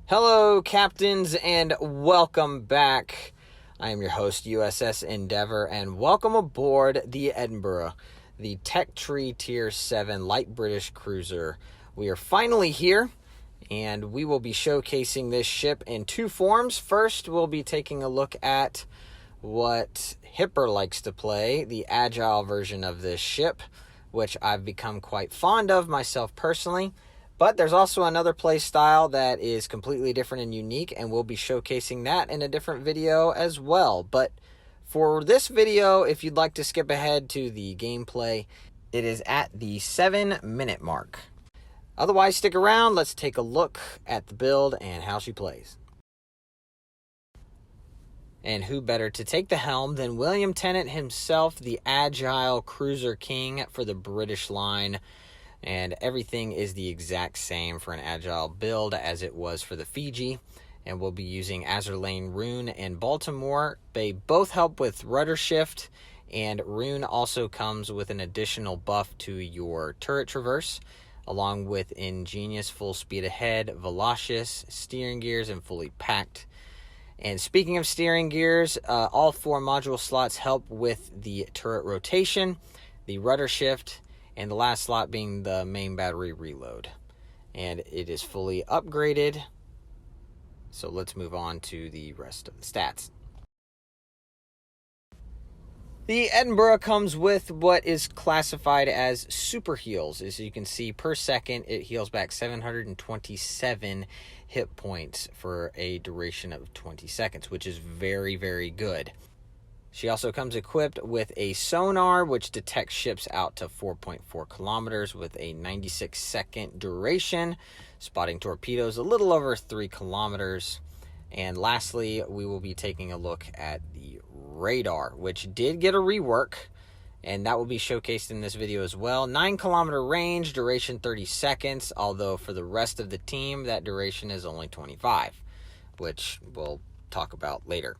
Hello, captains, and welcome back. I am your host, USS Endeavor, and welcome aboard the Edinburgh, the Tech Tree Tier 7 light British cruiser. We are finally here, and we will be showcasing this ship in two forms. First, we'll be taking a look at what Hipper likes to play, the Agile version of this ship, which I've become quite fond of myself personally. But there's also another play style that is completely different and unique, and we'll be showcasing that in a different video as well. But for this video, if you'd like to skip ahead to the gameplay, it is at the 7-minute mark. Otherwise, stick around. Let's take a look at the build and how she plays. And who better to take the helm than William Tennent himself, the Agile Cruiser King for the British line. And everything is the exact same for an Agile build as it was for the Fiji. And we'll be using Azur Lane Rune and Baltimore. They both help with rudder shift, and Rune also comes with an additional buff to your turret traverse, along with Ingenious Full Speed Ahead, Velocious, steering gears, and Fully Packed. And speaking of steering gears, all 4 module slots help with the turret rotation, the rudder shift, and the last slot being the main battery reload. And it is fully upgraded. So let's move on to the rest of the stats. The Edinburgh comes with what is classified as super heals. As you can see, per second, it heals back 727 hit points for a duration of 20 seconds, which is very, very good. She also comes equipped with a sonar, which detects ships out to 4.4 kilometers with a 96-second duration, spotting torpedoes a little over 3 kilometers. And lastly, we will be taking a look at the radar, which did get a rework, and that will be showcased in this video as well. 9-kilometer range, duration 30 seconds, although for the rest of the team, that duration is only 25, which we'll talk about later.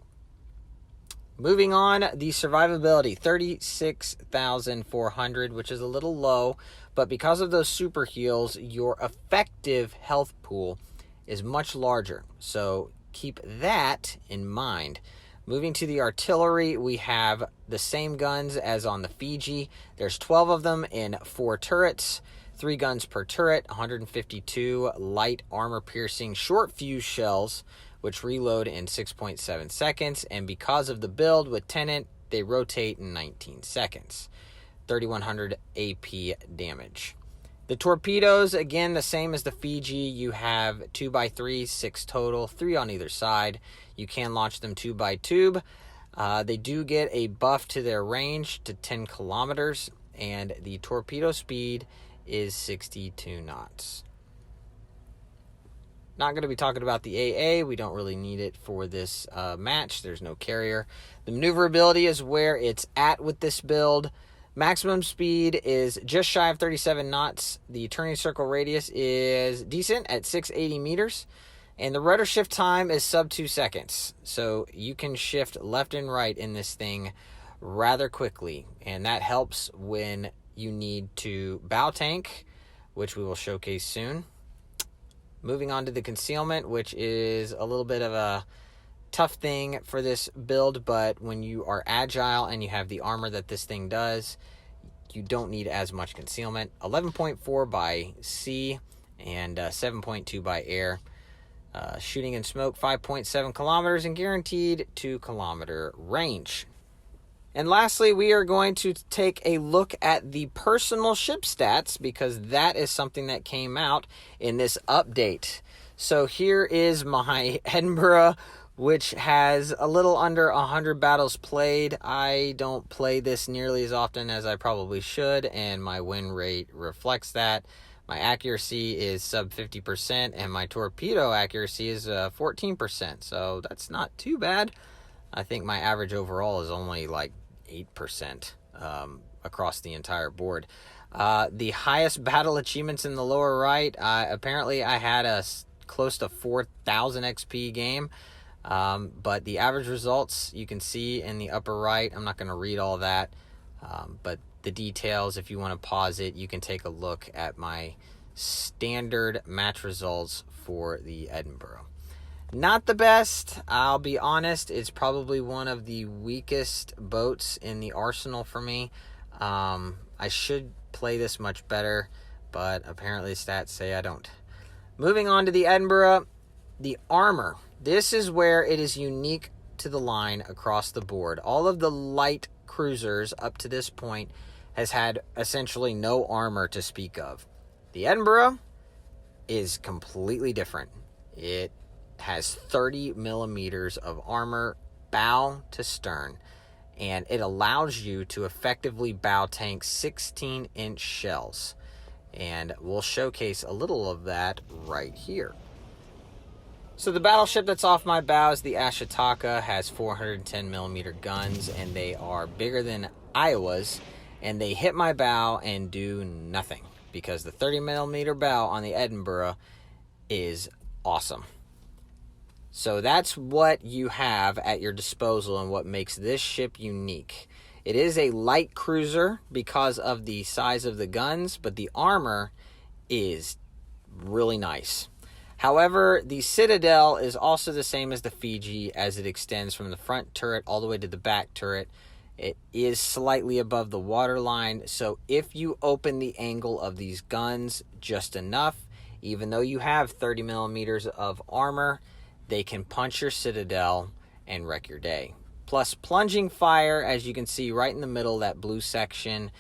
Moving on, the survivability, 36,400, which is a little low, but because of those super heals, your effective health pool is much larger, so keep that in mind. Moving to the artillery, we have the same guns as on the Fiji. There's 12 of them in 4 turrets, 3 guns per turret, 152 light armor-piercing short fuse shells, which reload in 6.7 seconds, and because of the build with Tennent, they rotate in 19 seconds. 3,100 AP damage. The torpedoes, again, the same as the Fiji. You have 2x3, 6 total, 3 on either side. You can launch them 2 by tube. They do get a buff to their range to 10 kilometers, and the torpedo speed is 62 knots. Not going to be talking about the AA. We don't really need it for this match. There's no carrier. The maneuverability is where it's at with this build. Maximum speed is just shy of 37 knots. The turning circle radius is decent at 680 meters. And the rudder shift time is sub 2 seconds. So you can shift left and right in this thing rather quickly. And that helps when you need to bow tank, which we will showcase soon. Moving on to the concealment, which is a little bit of a tough thing for this build, but when you are agile and you have the armor that this thing does, you don't need as much concealment. 11.4 by sea and 7.2 by air. Shooting and smoke 5.7 kilometers and guaranteed 2-kilometer range. And lastly, we are going to take a look at the personal ship stats, because that is something that came out in this update. So here is my Edinburgh, which has a little under 100 battles played. I don't play this nearly as often as I probably should, and my win rate reflects that. My accuracy is sub 50%, and my torpedo accuracy is 14%, so that's not too bad. I think my average overall is only like 8% across the entire board. The highest battle achievements in the lower right, apparently I had a close to 4,000 XP game, but the average results you can see in the upper right. I'm not going to read all that, but the details, if you want to pause it, you can take a look at my standard match results for the Edinburgh. Not the best, I'll be honest. It's probably one of the weakest boats in the arsenal for me. I should play this much better, but apparently stats say I don't. Moving on to the Edinburgh, the armor. This is where it is unique to the line across the board. All of the light cruisers up to this point has had essentially no armor to speak of. The Edinburgh is completely different. It has 30 millimeters of armor bow to stern, and it allows you to effectively bow tank 16-inch shells. And we'll showcase a little of that right here. So the battleship that's off my bow is the Ashitaka, has 410 millimeter guns, and they are bigger than Iowa's, and they hit my bow and do nothing because the 30 millimeter bow on the Edinburgh is awesome. So that's what you have at your disposal and what makes this ship unique. It is a light cruiser because of the size of the guns, but the armor is really nice. However, the Citadel is also the same as the Fiji, as it extends from the front turret all the way to the back turret. It is slightly above the waterline, so if you open the angle of these guns just enough, even though you have 30 millimeters of armor, they can punch your Citadel and wreck your day. Plus, plunging fire, as you can see right in the middle, that blue section,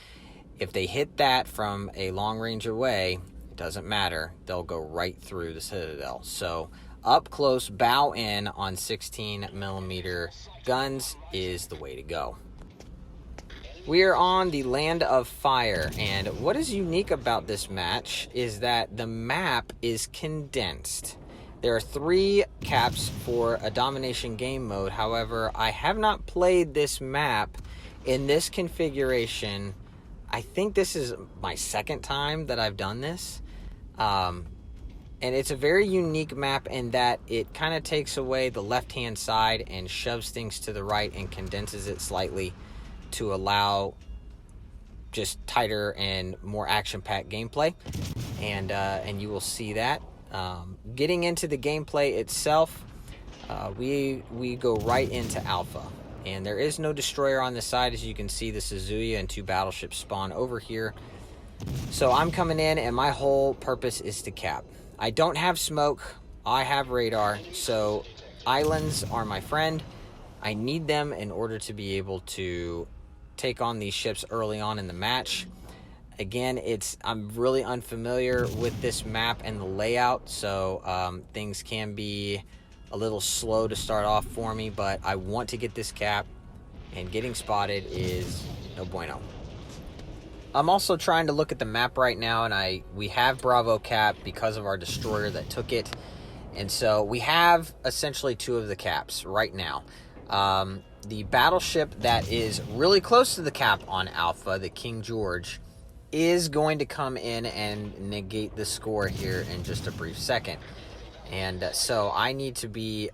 if they hit that from a long range away, it doesn't matter. They'll go right through the Citadel. So, up close, bow in on 16 millimeter guns is the way to go. We are on the Land of Fire, and what is unique about this match is that the map is condensed. There are 3 caps for a domination game mode. However, I have not played this map in this configuration. I think this is my second time that I've done this. And it's a very unique map in that it kind of takes away the left-hand side and shoves things to the right and condenses it slightly to allow just tighter and more action-packed gameplay. And you will see that. Getting into the gameplay itself, we go right into Alpha, and there is no destroyer on the side. As you can see, the Suzuya and 2 battleships spawn over here. So I'm coming in, and my whole purpose is to cap. I don't have smoke, I have radar, so islands are my friend. I need them in order to be able to take on these ships early on in the match. Again, I'm really unfamiliar with this map and the layout, so things can be a little slow to start off for me, but I want to get this cap, and getting spotted is no bueno. I'm also trying to look at the map right now, and we have Bravo cap because of our destroyer that took it, and so we have essentially 2 of the caps right now. The battleship that is really close to the cap on Alpha, the King George, is going to come in and negate the score here in just a brief second. And so I need to be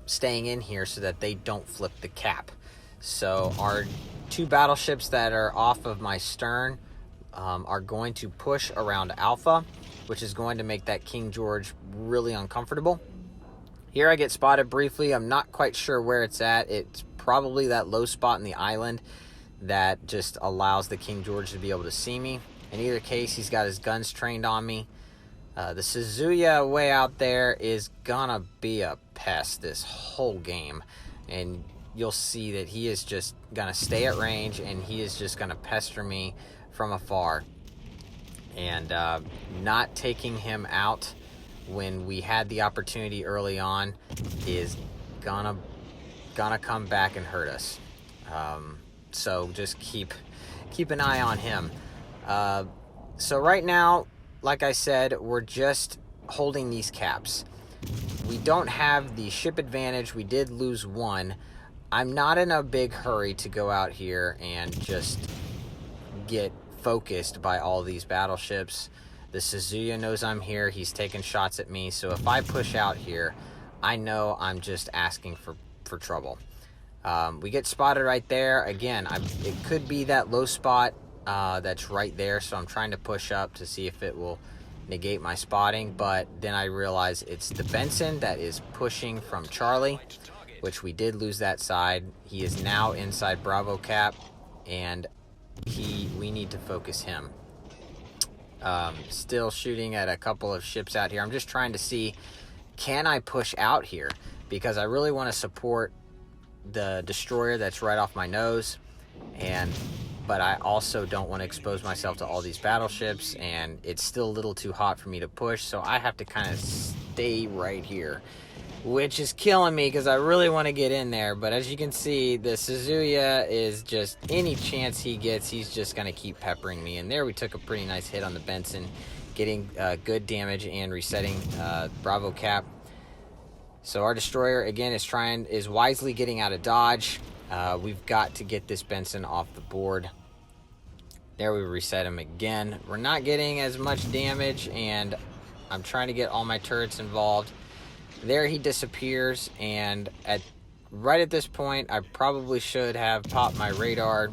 staying in here so that they don't flip the cap. So our 2 battleships that are off of my stern are going to push around Alpha, which is going to make that King George really uncomfortable. Here I get spotted briefly. I'm not quite sure where it's at. It's probably that low spot in the island that just allows the King George to be able to see me. In either case, he's got his guns trained on me. The Suzuya way out there is gonna be a pest this whole game, and you'll see that he is just gonna stay at range, and he is just gonna pester me from afar. And not taking him out when we had the opportunity early on is gonna come back and hurt us. So just keep an eye on him. So right now, like I said, we're just holding these caps. We don't have the ship advantage. We did lose 1. I'm not in a big hurry to go out here and just get focused by all these battleships. The Suzuya knows I'm here. He's taking shots at me. So if I push out here, I know I'm just asking for trouble. We get spotted right there. Again, it could be that low spot that's right there, so I'm trying to push up to see if it will negate my spotting, but then I realize it's the Benson that is pushing from Charlie, which we did lose that side. He is now inside Bravo Cap, and we need to focus him. Still shooting at a couple of ships out here. I'm just trying to see, can I push out here? Because I really want to support the destroyer that's right off my nose, but I also don't want to expose myself to all these battleships, and it's still a little too hot for me to push, so I have to kind of stay right here, which is killing me because I really want to get in there. But as you can see, the Suzuya is just, any chance he gets, he's just going to keep peppering me. And there we took a pretty nice hit on the Benson, getting good damage and resetting Bravo Cap. So our destroyer, again, is wisely getting out of dodge. We've got to get this Benson off the board. There, we reset him again. We're not getting as much damage, and I'm trying to get all my turrets involved. There he disappears, and right at this point, I probably should have popped my radar,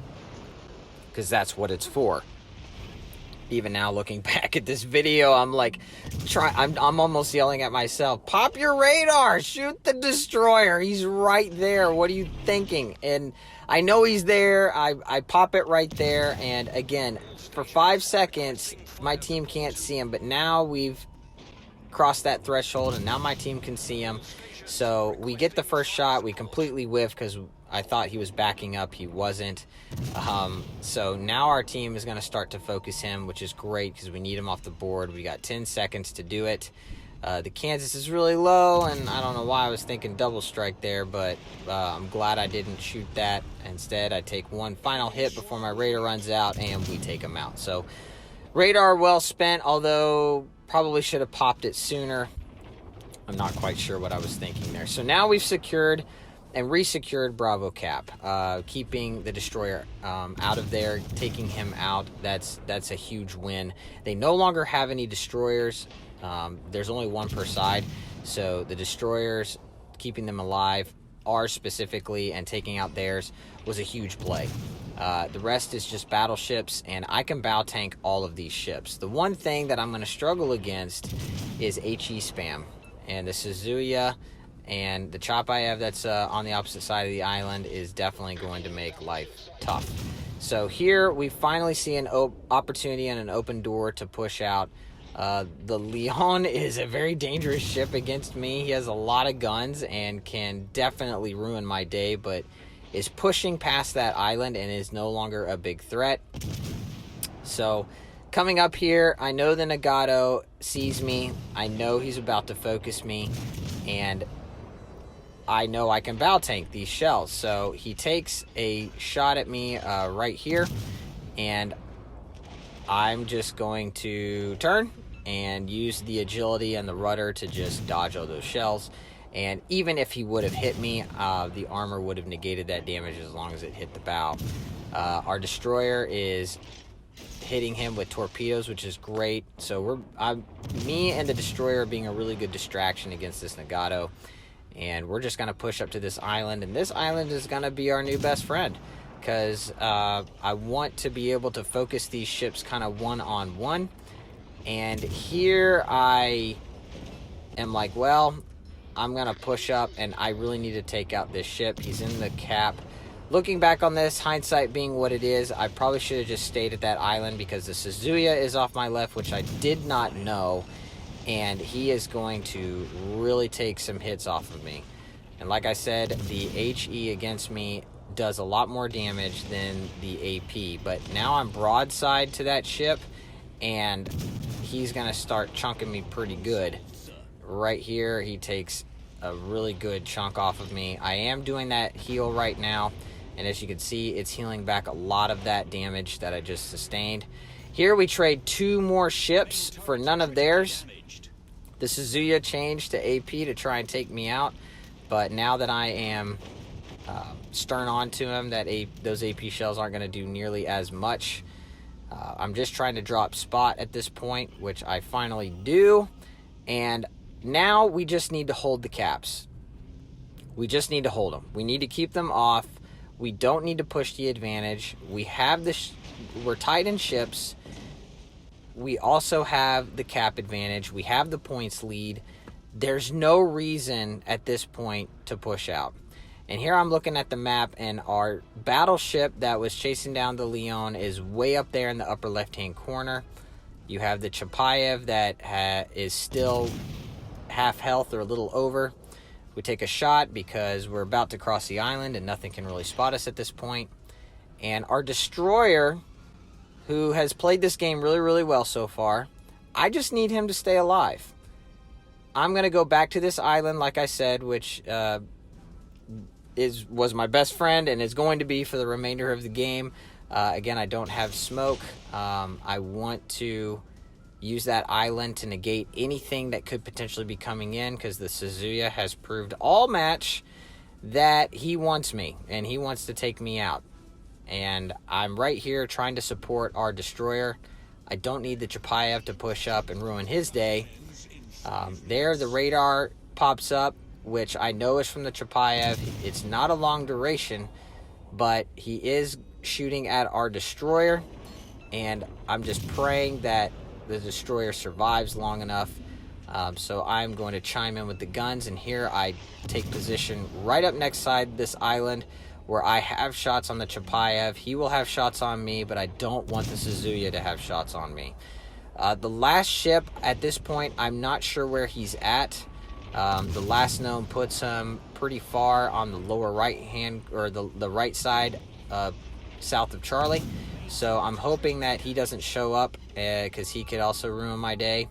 because that's what it's for. Even now, looking back at this video, I'm like, I'm almost yelling at myself, pop your radar, shoot the destroyer, he's right there, what are you thinking? And I know he's there, I pop it right there, and again, for 5 seconds, my team can't see him, but now we've crossed that threshold, and now my team can see him. So we get the first shot, we completely whiff because I thought he was backing up, he wasn't. So now our team is going to start to focus him, which is great because we need him off the board. We got 10 seconds to do it. The Kansas is really low, and I don't know why I was thinking double strike there, but I'm glad I didn't shoot that. Instead, I take one final hit before my radar runs out, and we take him out. So radar well spent, although probably should have popped it sooner. I'm not quite sure what I was thinking there. So now we've secured and resecured Bravo Cap, keeping the destroyer out of there, taking him out. That's a huge win. They no longer have any destroyers. There's only one per side, so the destroyers, keeping them alive, ours specifically, and taking out theirs was a huge play. The rest is just battleships, and I can bow tank all of these ships. The one thing that I'm going to struggle against is HE spam, and the Suzuya and the chop I have that's on the opposite side of the island is definitely going to make life tough. So here we finally see an opportunity and an open door to push out. The Leon is a very dangerous ship against me. He has a lot of guns and can definitely ruin my day, but is pushing past that island and is no longer a big threat. So coming up here, I know the Nagato sees me. I know he's about to focus me, and I know I can bow tank these shells. So he takes a shot at me right here, and I'm just going to turn and use the agility and the rudder to just dodge all those shells. And even if he would have hit me, the armor would have negated that damage as long as it hit the bow. Our destroyer is hitting him with torpedoes, which is great. So me and the destroyer are being a really good distraction against this Nagato. And we're just going to push up to this island. And this island is going to be our new best friend, because I want to be able to focus these ships kind of one-on-one. And here I am like, well, I'm going to push up, and I really need to take out this ship. He's in the cap. Looking back on this, hindsight being what it is, I probably should have just stayed at that island, because the Suzuya is off my left, which I did not know, and he is going to really take some hits off of me. And like I said, the HE against me does a lot more damage than the AP, but now I'm broadside to that ship, and he's going to start chunking me pretty good. Right here, he takes a really good chunk off of me. I am doing that heal right now, and as you can see, it's healing back a lot of that damage that I just sustained. Here we trade 2 more ships for none of theirs. The Suzuya changed to AP to try and take me out, but now that I am stern on to him, those AP shells aren't going to do nearly as much. I'm just trying to drop spot at this point, which I finally do, and now we just need to hold the caps. We just need to hold them. We need to keep them off. We don't need to push the advantage. We have we're tight in ships. we also have the cap advantage. We have the points lead. There's no reason at this point to push out. And here I'm looking at the map, and our battleship that was chasing down the Leon is way up there in the upper left-hand corner. You have the Chapayev that is still half health or a little over. We take a shot because we're about to cross the island and nothing can really spot us at this point. And our destroyer, who has played this game really, really well so far, I just need him to stay alive. I'm going to go back to this island, like I said, which was my best friend and is going to be for the remainder of the game. Again, I don't have smoke. I want to use that island to negate anything that could potentially be coming in, because the Suzuya has proved all match that he wants me and he wants to take me out. And I'm right here trying to support our destroyer. I don't need the Chapayev to push up and ruin his day. There, the radar pops up, which I know is from the Chapayev. It's not a long duration, but he is shooting at our destroyer, and I'm just praying that the destroyer survives long enough. So I'm going to chime in with the guns, and here I take position right up next side this island where I have shots on the Chapayev. He will have shots on me, but I don't want the Suzuya to have shots on me. The last ship at this point, I'm not sure where he's at. The last known puts him pretty far on the lower right hand, or the right side, south of Charlie. So I'm hoping that he doesn't show up, because he could also ruin my day.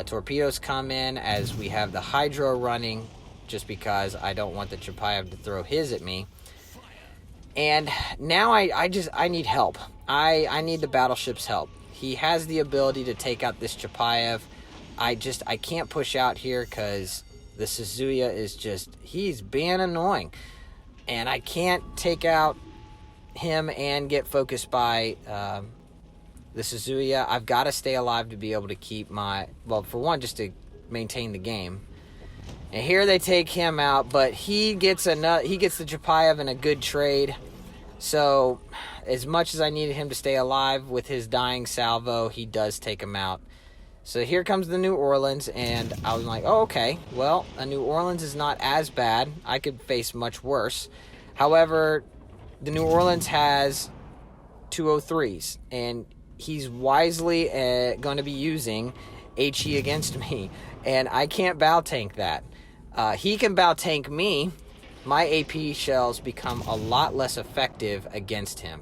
Torpedoes come in as we have the Hydro running, just because I don't want the Chapayev to throw his at me. And now I need help. I need the battleship's help. He has the ability to take out this Chapayev. I can't push out here because the Suzuya is he's being annoying. And I can't take out him and get focused by the Suzuya. I've got to stay alive to be able to keep for one, just to maintain the game. And here they take him out, but he gets the Chapayev in a good trade. So as much as I needed him to stay alive with his dying salvo, he does take him out. So here comes the New Orleans, and I was like, oh, okay, well, a New Orleans is not as bad. I could face much worse. However, the New Orleans has 203s, and he's wisely going to be using HE against me, and I can't bow tank that. He can bow tank me. My AP shells become a lot less effective against him.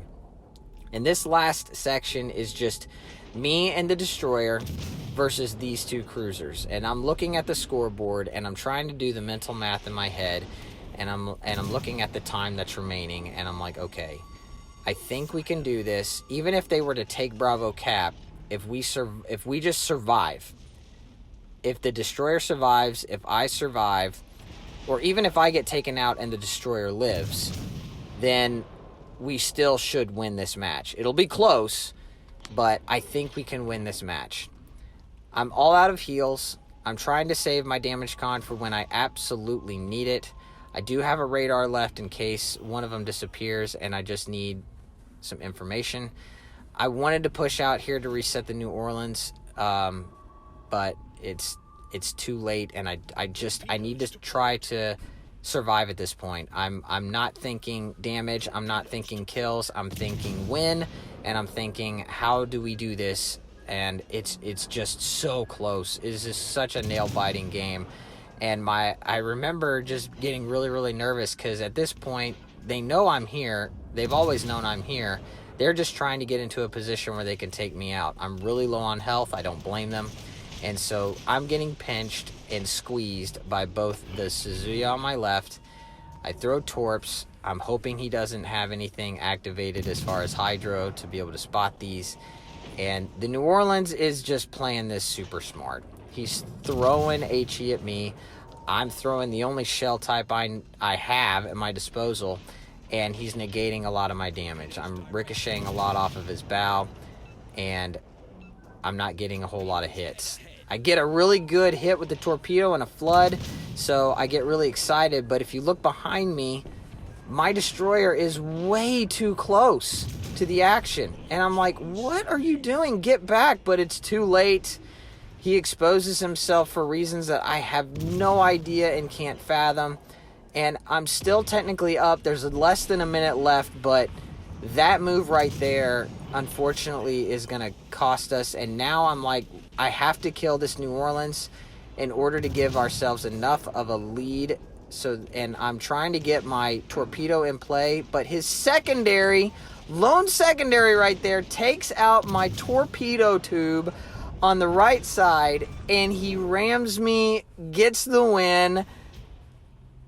And this last section is just me and the destroyer versus these two cruisers. And I'm looking at the scoreboard, and I'm trying to do the mental math in my head, and I'm looking at the time that's remaining, and I'm like, okay, I think we can do this. Even if they were to take Bravo Cap, if we just survive, if the destroyer survives, if I survive, or even if I get taken out and the destroyer lives, then we still should win this match. It'll be close, but I think we can win this match. I'm all out of heals. I'm trying to save my damage con for when I absolutely need it. I do have a radar left in case one of them disappears and I just need some information. I wanted to push out here to reset the New Orleans, but it's too late, and I need to try to survive at this point. I'm not thinking damage, I'm not thinking kills, I'm thinking win, and I'm thinking how do we do this, and it's just so close. It is just such a nail-biting game, and I remember just getting really, really nervous, because at this point, they know I'm here, they've always known I'm here, they're just trying to get into a position where they can take me out. I'm really low on health, I don't blame them. And so I'm getting pinched and squeezed by both the Suzuya on my left. I throw torps. I'm hoping he doesn't have anything activated as far as Hydro to be able to spot these. And the New Orleans is just playing this super smart. He's throwing HE at me. I'm throwing the only shell type I have at my disposal. And he's negating a lot of my damage. I'm ricocheting a lot off of his bow. And I'm not getting a whole lot of hits. I get a really good hit with the torpedo and a flood, so I get really excited. But if you look behind me, my destroyer is way too close to the action. And I'm like, what are you doing? Get back. But it's too late. He exposes himself for reasons that I have no idea and can't fathom. And I'm still technically up. There's less than a minute left, but that move right there, unfortunately, is going to cost us. And now I'm like, I have to kill this New Orleans in order to give ourselves enough of a lead. And I'm trying to get my torpedo in play, but his secondary, lone secondary right there, takes out my torpedo tube on the right side, and he rams me, gets the win.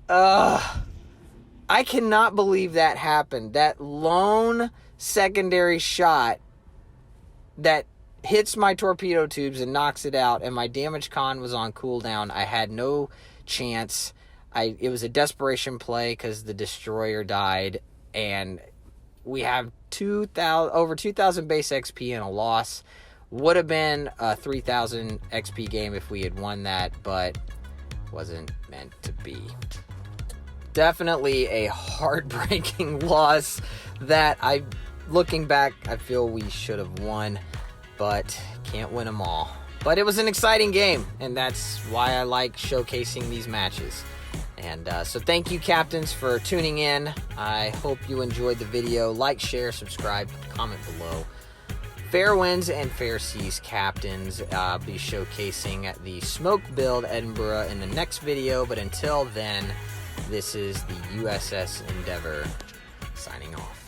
I cannot believe that happened. That lone secondary shot that hits my torpedo tubes and knocks it out, and my damage con was on cooldown. I had no chance. It was a desperation play because the destroyer died, and we have over 2,000 base XP and a loss. Would have been a 3,000 XP game if we had won that, but wasn't meant to be. Definitely a heartbreaking loss that looking back, I feel we should have won, but can't win them all. But it was an exciting game, and that's why I like showcasing these matches. And so thank you, captains, for tuning in. I hope you enjoyed the video. Like, share, subscribe, comment below. Fair winds and fair seas, captains. I'll be showcasing the smoke build Edinburgh in the next video. But until then, this is the USS Endeavour signing off.